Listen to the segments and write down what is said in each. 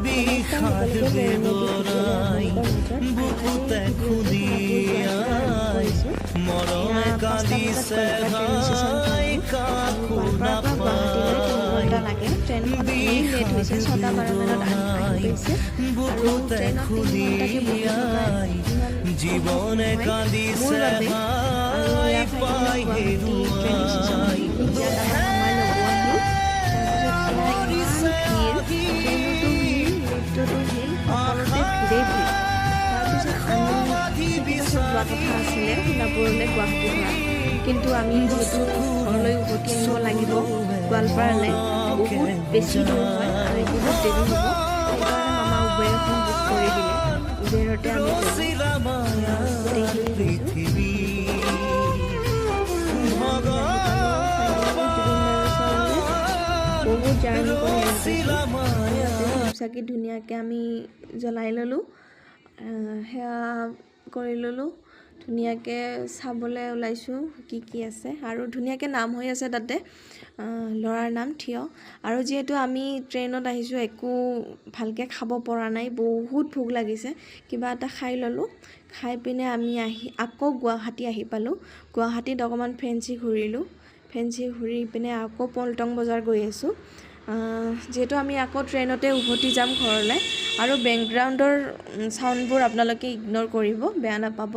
বিষাদ বেদনাই বুকুতে খুদিয়াই মরমে কালিছে ঘাই কাকো নাপাই বিষাদ বুকুতে খুদিয়াই জীবনে কালিছে ঘাই পাই হেৰুৱাই কিন্তু আমি যেহেতু ঘৰলৈ উভতি আহিব লাগিব গোৱালপাৰালৈ বহুত বেছি দূৰ হয় আৰু বহুত দেৰি হ'ব সেইকাৰণে মামা উবেৰ এখন বুক কৰি দিলে উবেৰতে আমি বহুত জাৰ্ণি কৰি চাকি ধুনীয়াকৈ আমি জ্বলাই ল'লোঁ সেয়া কৰি ল'লোঁ ধুনীয়াকৈ চাবলৈ ওলাইছোঁ কি কি আছে আৰু ধুনীয়াকৈ নাম হৈ আছে তাতে ল'ৰাৰ নাম থিয় আৰু যিহেতু আমি ট্ৰেইনত আহিছোঁ একো ভালকৈ খাব পৰা নাই বহুত ভোক লাগিছে কিবা এটা খাই ল'লোঁ খাই পিনে আমি আকৌ গুৱাহাটী আহি পালোঁ গুৱাহাটীত অকণমান ফেঞ্চি ঘূৰিলোঁ ফেঞ্চি ঘূৰি পিনে আকৌ পল্টন বজাৰ গৈ আছোঁ যিহেতু আমি আকৌ ট্ৰেইনতে উভতি যাম ঘৰলৈ আৰু বেকগ্ৰাউণ্ডৰ চাউণ্ডবোৰ আপোনালোকে ইগন'ৰ কৰিব বেয়া নাপাব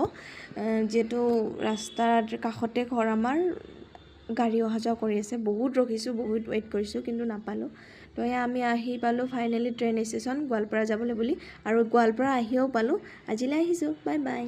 যিহেতু ৰাস্তাৰ কাষতে ঘৰ আমাৰ গাড়ী অহা যোৱা কৰি আছে বহুত ৰখিছোঁ বহুত ৱেইট কৰিছোঁ কিন্তু নাপালোঁ তো এয়া আমি আহি পালোঁ ফাইনেলি ট্ৰেইন ষ্টেচন গোৱালপাৰা যাবলৈ বুলি আৰু গোৱালপাৰা আহিও পালোঁ আজিলৈ আহিছোঁ বাই বাই